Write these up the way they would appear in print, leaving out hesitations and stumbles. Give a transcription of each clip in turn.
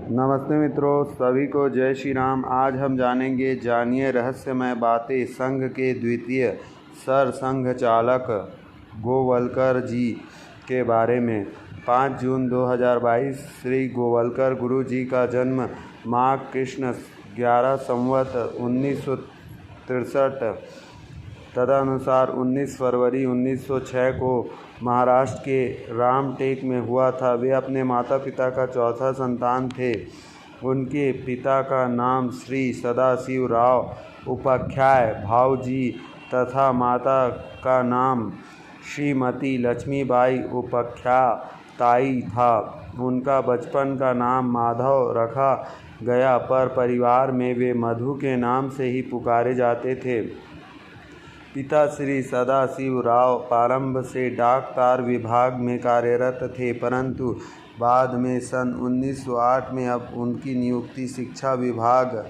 नमस्ते मित्रों, सभी को जय श्री राम। आज हम जानेंगे जानिए रहस्यमय बातें संघ के द्वितीय सर संघ चालक गोवलकर जी के बारे में। 5 जून 2022 श्री गोवलकर गुरु जी का जन्म माघ कृष्ण 11 संवत 1963 तदनुसार 19 फरवरी 1906 को महाराष्ट्र के रामटेक में हुआ था। वे अपने माता पिता का चौथा संतान थे। उनके पिता का नाम श्री सदाशिव राव उपाध्याय भाऊजी तथा माता का नाम श्रीमती लक्ष्मीबाई उपाध्याय ताई था। उनका बचपन का नाम माधव रखा गया, पर परिवार में वे मधु के नाम से ही पुकारे जाते थे। पिता श्री सदाशिव राव प्रारंभ से डाक तार विभाग में कार्यरत थे, परंतु बाद में सन 1908 में अब उनकी नियुक्ति शिक्षा विभाग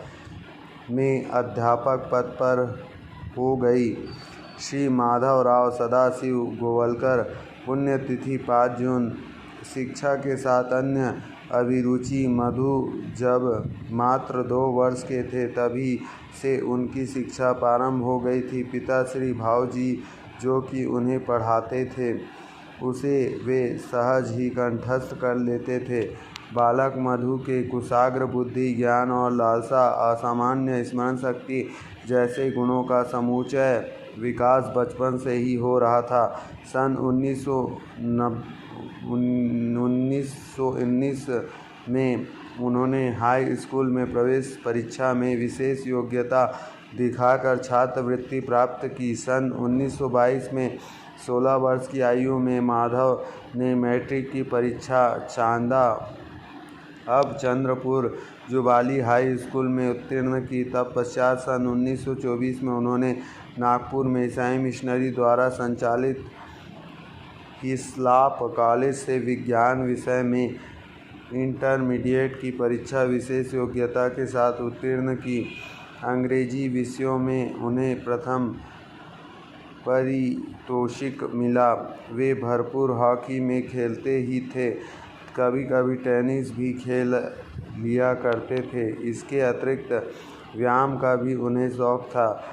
में अध्यापक पद पर हो गई। श्री माधवराव सदाशिव गोवलकर पुण्यतिथि 5 जून। शिक्षा के साथ अन्य अभिरुचि मधु जब मात्र 2 वर्ष के थे तभी से उनकी शिक्षा प्रारंभ हो गई थी। पिता श्री भाऊजी जो कि उन्हें पढ़ाते थे उसे वे सहज ही कंठस्थ कर लेते थे। बालक मधु के कुशाग्र बुद्धि, ज्ञान और लालसा, असामान्य स्मरण शक्ति जैसे गुणों का समूचय विकास बचपन से ही हो रहा था। सन 1919 में उन्होंने हाई स्कूल में प्रवेश परीक्षा में विशेष योग्यता दिखाकर छात्रवृत्ति प्राप्त की। सन 1922 में 16 वर्ष की आयु में माधव ने मैट्रिक की परीक्षा चांदा अब चंद्रपुर जुबाली हाई स्कूल में उत्तीर्ण की। तत्पश्चात सन 1924 में उन्होंने नागपुर में ईसाई मिशनरी द्वारा संचालित हिस्लॉप कॉलेज से विज्ञान विषय में इंटरमीडिएट की परीक्षा विशेष योग्यता के साथ उत्तीर्ण की। अंग्रेजी विषयों में उन्हें प्रथम पारितोषिक मिला। वे भरपूर हॉकी में खेलते ही थे, कभी कभी टेनिस भी खेल लिया करते थे। इसके अतिरिक्त व्यायाम का भी उन्हें शौक था।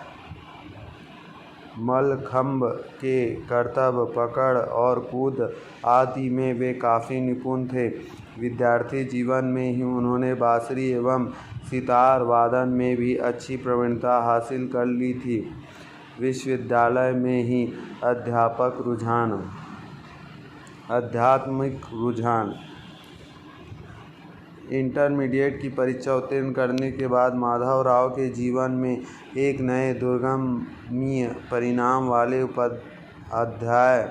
मलखंभ के करतब, पकड़ और कूद आदि में वे काफ़ी निपुण थे। विद्यार्थी जीवन में ही उन्होंने बांसुरी एवं सितार वादन में भी अच्छी प्रवीणता हासिल कर ली थी। विश्वविद्यालय में ही आध्यात्मिक रुझान। इंटरमीडिएट की परीक्षा उत्तीर्ण करने के बाद माधवराव के जीवन में एक नए दुर्गमनीय परिणाम वाले अध्याय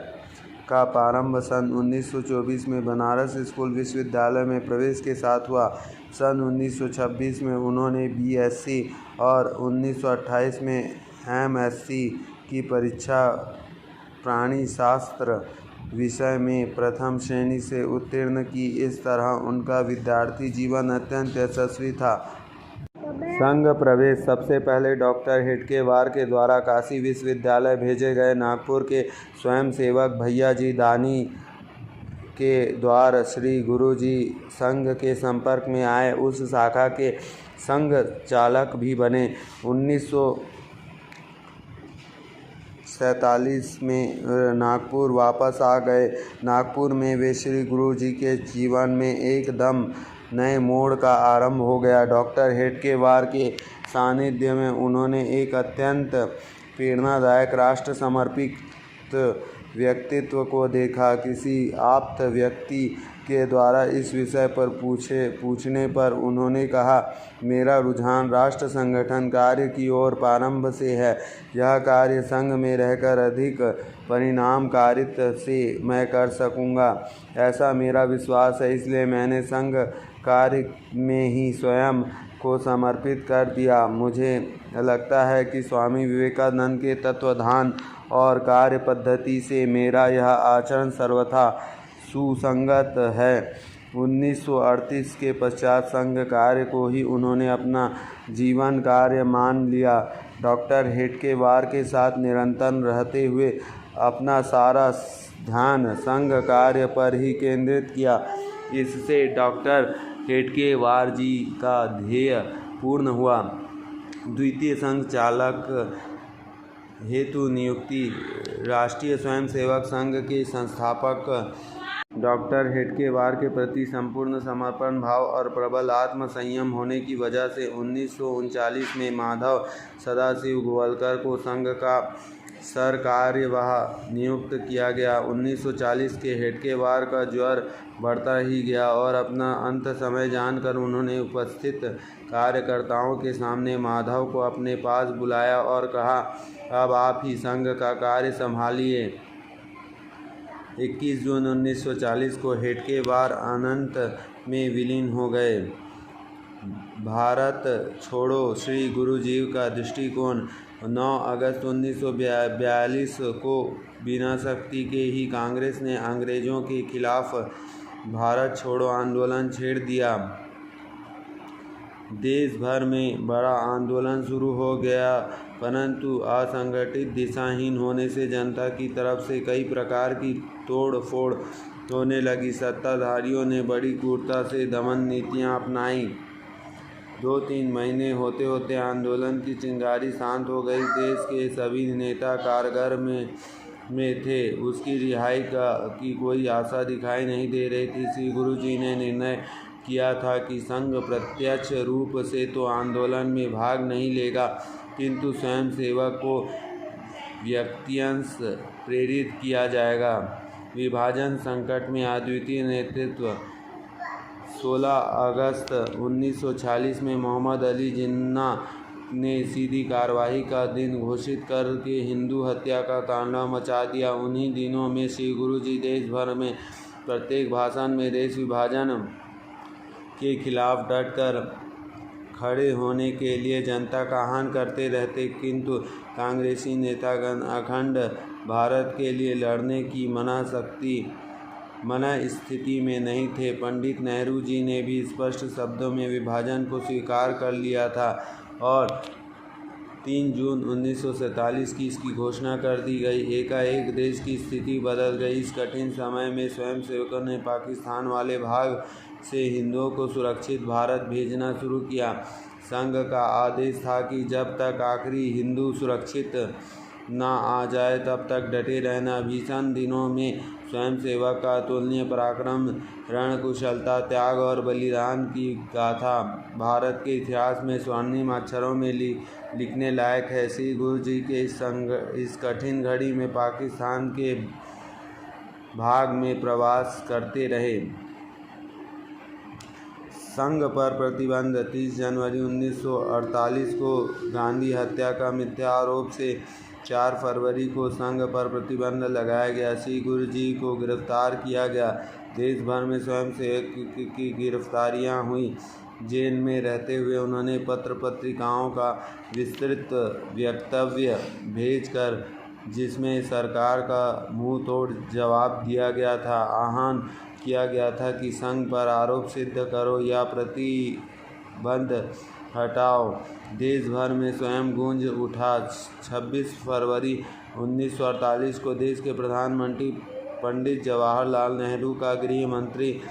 का प्रारंभ सन 1924 में बनारस स्कूल विश्वविद्यालय में प्रवेश के साथ हुआ। सन 1926 में उन्होंने बीएससी और 1928 में एमएससी की परीक्षा प्राणिशास्त्र विषय में प्रथम श्रेणी से उत्तीर्ण की। इस तरह उनका विद्यार्थी जीवन अत्यंत यशस्वी था। संघ प्रवेश। सबसे पहले डॉक्टर हेडगेवार के द्वारा काशी विश्वविद्यालय भेजे गए नागपुर के स्वयंसेवक भैयाजी दानी के द्वारा श्री गुरु जी संघ के संपर्क में आए। उस शाखा के संघ चालक भी बने। 1947 में नागपुर वापस आ गए। नागपुर में वे श्री गुरु जी के जीवन में एकदम नए मोड़ का आरंभ हो गया। डॉक्टर हेडगेवार के सानिध्य में उन्होंने एक अत्यंत प्रेरणादायक राष्ट्र समर्पित व्यक्तित्व को देखा। किसी आप्त व्यक्ति के द्वारा इस विषय पर पूछने पर उन्होंने कहा, मेरा रुझान राष्ट्र संगठन कार्य की ओर प्रारंभ से है। यह कार्य संघ में रहकर अधिक परिणामकारिता से मैं कर सकूँगा, ऐसा मेरा विश्वास है। इसलिए मैंने संघ कार्य में ही स्वयं को समर्पित कर दिया। मुझे लगता है कि स्वामी विवेकानंद के तत्वधान और कार्य पद्धति से मेरा यह आचरण सर्वथा सुसंगत है। 1938 के पश्चात संघ कार्य को ही उन्होंने अपना जीवन कार्य मान लिया। डॉक्टर हेडगेवार के साथ निरंतर रहते हुए अपना सारा ध्यान संघ कार्य पर ही केंद्रित किया। इससे डॉक्टर हेडगेवार जी का ध्येय पूर्ण हुआ। द्वितीय संघ चालक हेतु नियुक्ति। राष्ट्रीय स्वयंसेवक संघ के संस्थापक डॉक्टर हेडगेवार के प्रति संपूर्ण समर्पण भाव और प्रबल आत्म संयम होने की वजह से 1939 में माधव सदाशिव गोवलकर को संघ का सरकार्यवाह नियुक्त किया गया। 1940 के हेडगेवार का ज्वर बढ़ता ही गया और अपना अंत समय जानकर उन्होंने उपस्थित कार्यकर्ताओं के सामने माधव को अपने पास बुलाया और कहा, अब आप ही संघ का कार्य संभालिए। 21 जून 1940 को हेडगेवार अनंत में विलीन हो गए। भारत छोड़ो श्री गुरुजी का दृष्टिकोण। 9 अगस्त 1942 को बिना शक्ति के ही कांग्रेस ने अंग्रेज़ों के खिलाफ भारत छोड़ो आंदोलन छेड़ दिया। देश भर में बड़ा आंदोलन शुरू हो गया, परंतु असंगठित दिशाहीन होने से जनता की तरफ से कई प्रकार की तोड़ फोड़ होने लगी। सत्ताधारियों ने बड़ी क्रूरता से दमन नीतियां अपनाई। 2-3 महीने होते होते आंदोलन की चिंगारी शांत हो गई। देश के सभी नेता कारागार में थे। उसकी रिहाई की कोई आशा दिखाई नहीं दे रही थी। श्री गुरुजी ने निर्णय किया था कि संघ प्रत्यक्ष रूप से तो आंदोलन में भाग नहीं लेगा, किंतु स्वयंसेवक को व्यक्तियंश प्रेरित किया जाएगा। विभाजन संकट में अद्वितीय नेतृत्व। 16 अगस्त 1940 में मोहम्मद अली जिन्ना ने सीधी कार्रवाई का दिन घोषित करके हिंदू हत्या का तांडव मचा दिया। उन्हीं दिनों में श्री गुरुजी देश भर में प्रत्येक भाषण में देश विभाजन के खिलाफ डटकर खड़े होने के लिए जनता का आह्वान करते रहते, किंतु कांग्रेसी नेतागण अखंड भारत के लिए लड़ने की मना स्थिति में नहीं थे। पंडित नेहरू जी ने भी स्पष्ट शब्दों में विभाजन को स्वीकार कर लिया था और 3 जून 1947 की इसकी घोषणा कर दी गई। एकाएक देश की स्थिति बदल गई। इस कठिन समय में स्वयंसेवकों ने पाकिस्तान वाले भाग से हिंदुओं को सुरक्षित भारत भेजना शुरू किया। संघ का आदेश था कि जब तक आखिरी हिंदू सुरक्षित न आ जाए तब तक डटे रहना। भीषण दिनों में स्वयंसेवक का अतुलनीय पराक्रम, रणकुशलता, त्याग और बलिदान की गाथा भारत के इतिहास में स्वर्णिम अक्षरों में लिखने लायक है। श्री गुरु जी के इस कठिन घड़ी में पाकिस्तान के भाग में प्रवास करते रहे। संघ पर प्रतिबंध। 30 जनवरी 1948 को गांधी हत्या का मिथ्या आरोप से 4 फरवरी को संघ पर प्रतिबंध लगाया गया। श्री गुरु जी को गिरफ्तार किया गया। देश भर में स्वयंसेवक की गिरफ्तारियां हुई। जेल में रहते हुए उन्होंने पत्र पत्रिकाओं का विस्तृत वक्तव्य भेजकर जिसमें सरकार का मुंह तोड़ जवाब दिया गया था। आह्वान किया गया था कि संघ पर आरोप सिद्ध करो या प्रतिबंध हटाओ। देश भर में स्वयं गूंज उठा। 26 फरवरी 1948 को देश के प्रधानमंत्री पंडित जवाहरलाल नेहरू का गृह मंत्री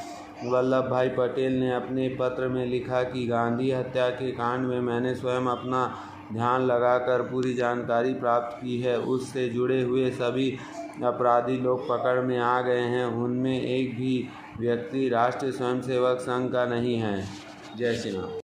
वल्लभ भाई पटेल ने अपने पत्र में लिखा कि गांधी हत्या के कांड में मैंने स्वयं अपना ध्यान लगाकर पूरी जानकारी प्राप्त की है। उससे जुड़े हुए सभी अपराधी लोग पकड़ में आ गए हैं। उनमें एक भी व्यक्ति राष्ट्रीय स्वयंसेवक संघ का नहीं है। जय श्री राम।